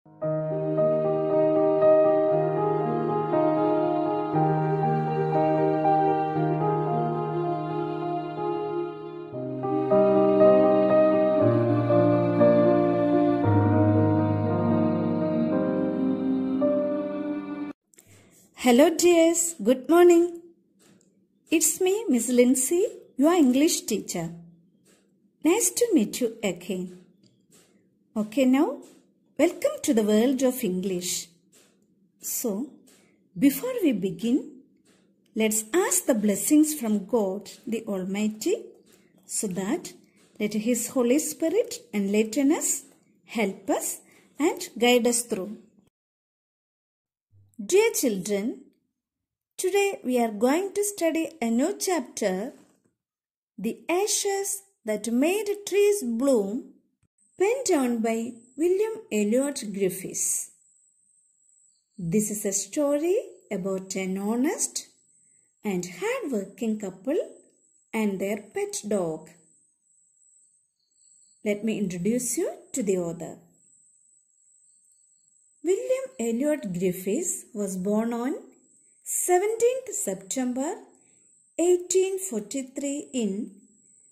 Hello dears, good morning. It's me, Miss Lindsay, your English teacher. Nice to meet you again. Okay, now, welcome to the world of English. So, before we begin, let's ask the blessings from God, the Almighty, so that let His Holy Spirit enlighten us, help us, and guide us through. Dear children, today we are going to study a new chapter, The Ashes That Made Trees Bloom, penned down by William Elliot Griffiths. This is a story about an honest and hard-working couple and their pet dog. Let me introduce you to the author. William Elliot Griffiths was born on 17th September 1843 in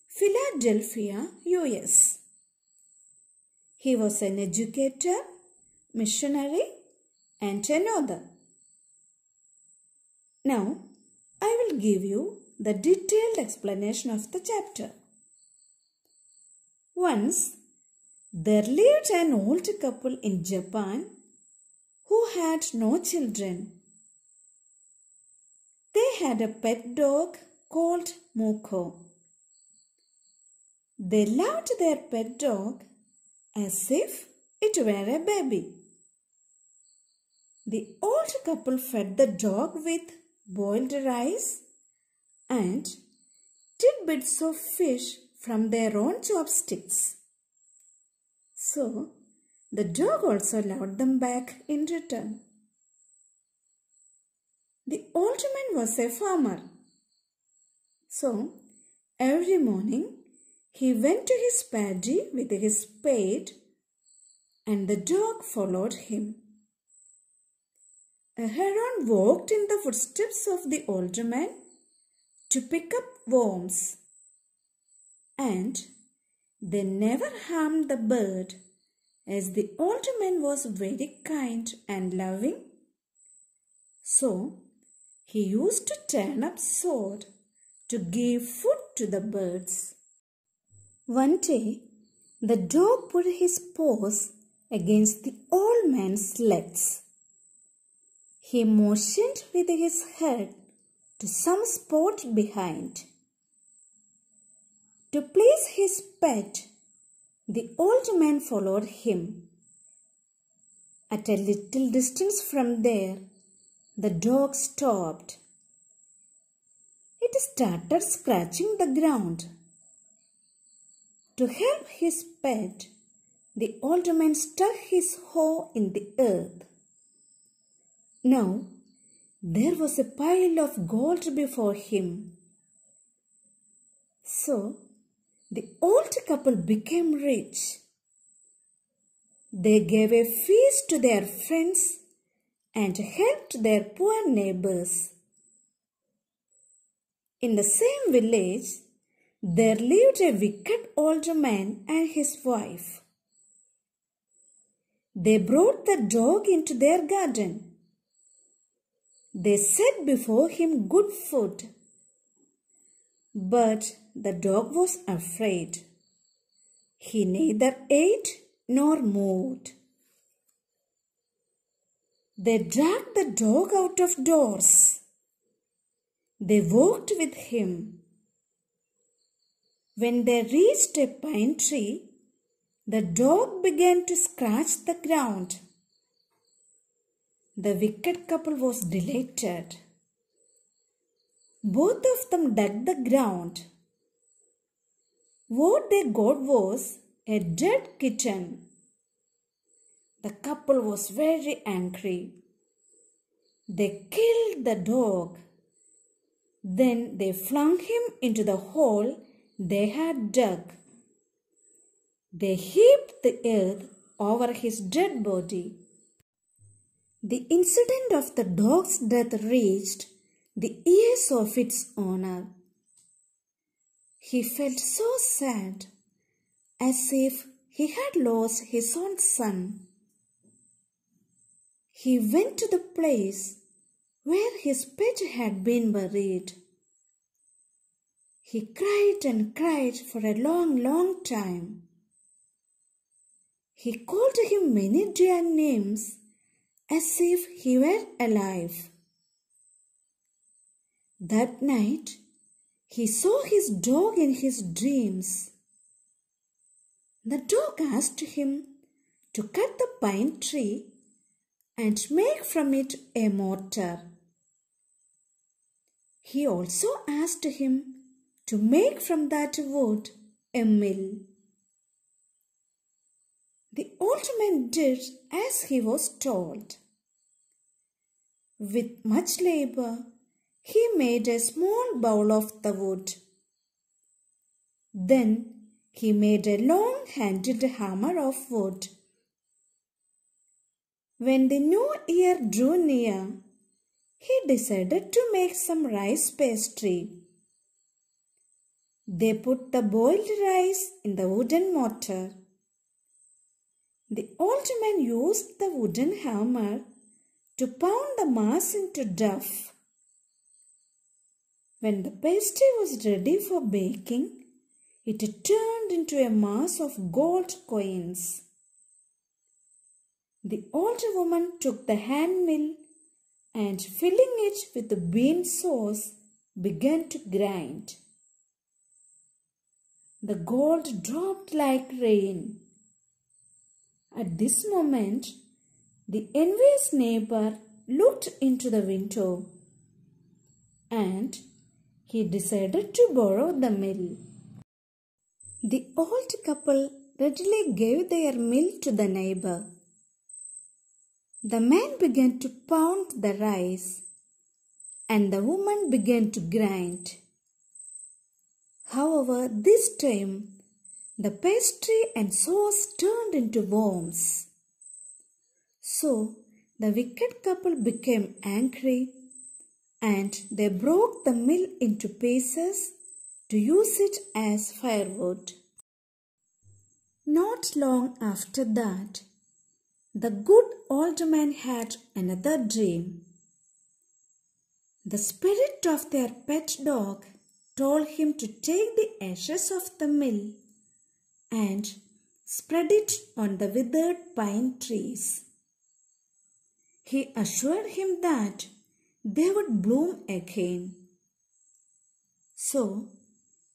Philadelphia, US. He was an educator, missionary, and an author. Now, I will give you the detailed explanation of the chapter. Once, there lived an old couple in Japan who had no children. They had a pet dog called Moko. They loved their pet dog as if it were a baby. The old couple fed the dog with boiled rice and tidbits of fish from their own chopsticks. So, the dog also loved them back in return. The old man was a farmer. So, every morning he went to his paddy with his spade and the dog followed him. A heron walked in the footsteps of the old man to pick up worms, and they never harmed the bird, as the old man was very kind and loving. So, he used to turn up sword to give food to the birds. One day, the dog put his paws against the old man's legs. He motioned with his head to some spot behind. To please his pet, the old man followed him. At a little distance from there, the dog stopped. It started scratching the ground. To help his pet, the old man stuck his hoe in the earth. Now, there was a pile of gold before him. So, the old couple became rich. They gave a feast to their friends and helped their poor neighbors. In the same village, there lived a wicked old man and his wife. They brought the dog into their garden. They set before him good food. But the dog was afraid. He neither ate nor moved. They dragged the dog out of doors. They walked with him. When they reached a pine tree, the dog began to scratch the ground. The wicked couple was delighted. Both of them dug the ground. What they got was a dead kitten. The couple was very angry. They killed the dog. Then they flung him into the hole they had dug. They heaped the earth over his dead body. The incident of the dog's death reached the ears of its owner. He felt so sad, as if he had lost his own son. He went to the place where his pet had been buried. He cried and cried for a long time. He called him many dear names as if he were alive. That night, he saw his dog in his dreams. The dog asked him to cut the pine tree and make from it a mortar. He also asked him to make from that wood a mill. The old man did as he was told. With much labor, he made a small bowl of the wood. Then he made a long-handled hammer of wood. When the new year drew near, he decided to make some rice pastry. They put the boiled rice in the wooden mortar. The old man used the wooden hammer to pound the mass into dough. When the pastry was ready for baking, it turned into a mass of gold coins. The old woman took the hand mill and, filling it with the bean sauce, began to grind. The gold dropped like rain. At this moment, the envious neighbor looked into the window and he decided to borrow the mill. The old couple readily gave their mill to the neighbor. The man began to pound the rice and the woman began to grind. However, this time the pastry and sauce turned into worms. So the wicked couple became angry and they broke the mill into pieces to use it as firewood. Not long after that, the good old man had another dream. The spirit of their pet dog told him to take the ashes of the mill and spread it on the withered pine trees. He assured him that they would bloom again. So,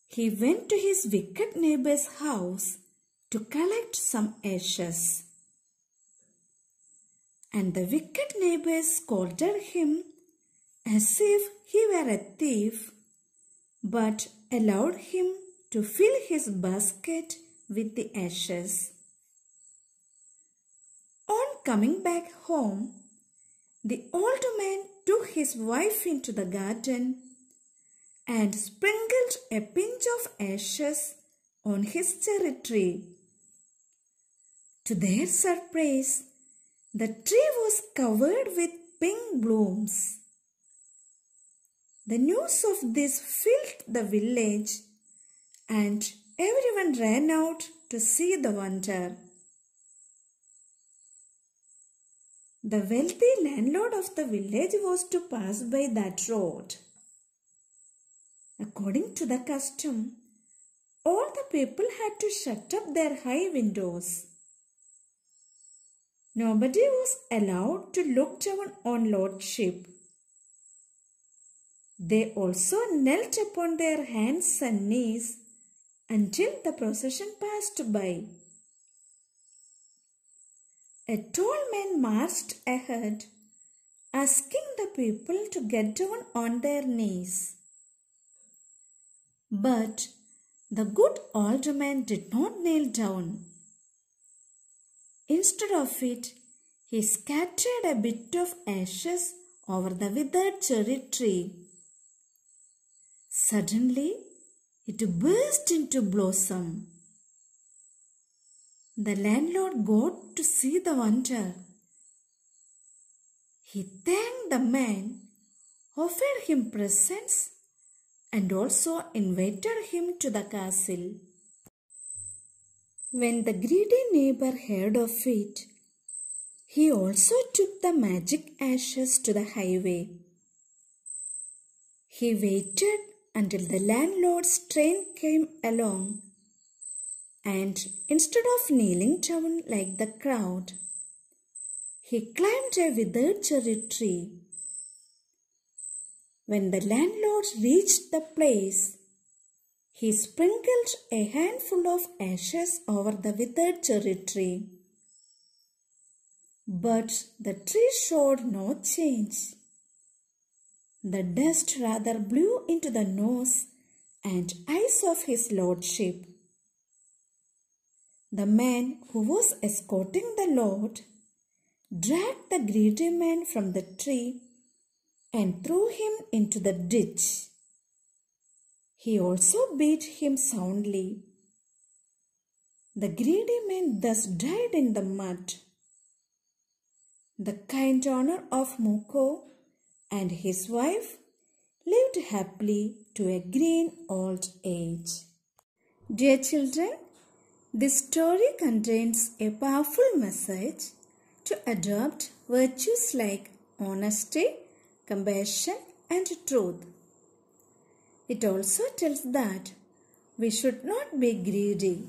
he went to his wicked neighbor's house to collect some ashes. And the wicked neighbor scolded him as if he were a thief, but allowed him to fill his basket with the ashes. On coming back home, the old man took his wife into the garden and sprinkled a pinch of ashes on his cherry tree. To their surprise, the tree was covered with pink blooms. The news of this filled the village and everyone ran out to see the wonder. The wealthy landlord of the village was to pass by that road. According to the custom, all the people had to shut up their high windows. Nobody was allowed to look down on lordship. They also knelt upon their hands and knees until the procession passed by. A tall man marched ahead, asking the people to get down on their knees. But the good old man did not kneel down. Instead of it, he scattered a bit of ashes over the withered cherry tree. Suddenly, it burst into blossom. the landlord got to see the wonder. He thanked the man, offered him presents, and also invited him to the castle. When the greedy neighbor heard of it, he also took the magic ashes to the highway. He waited until the landlord's train came along, and instead of kneeling down like the crowd, he climbed a withered cherry tree. When the landlord reached the place, he sprinkled a handful of ashes over the withered cherry tree. But the tree showed no change. The dust rather blew into the nose and eyes of his lordship. The man who was escorting the lord dragged the greedy man from the tree and threw him into the ditch. He also beat him soundly. The greedy man thus died in the mud. The kind owner of Muko and his wife lived happily to a green old age. Dear children, this story contains a powerful message to adopt virtues like honesty, compassion, and truth. It also tells that we should not be greedy.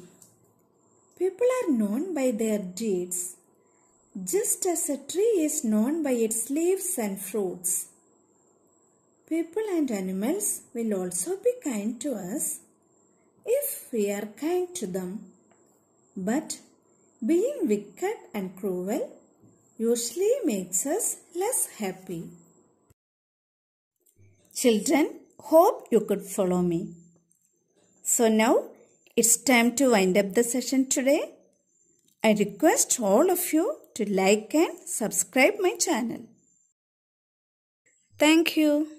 People are known by their deeds, just as a tree is known by its leaves and fruits. People and animals will also be kind to us if we are kind to them. But being wicked and cruel usually makes us less happy. Children, hope you could follow me. So now it's time to wind up the session today. I request all of you to like and subscribe my channel. Thank you.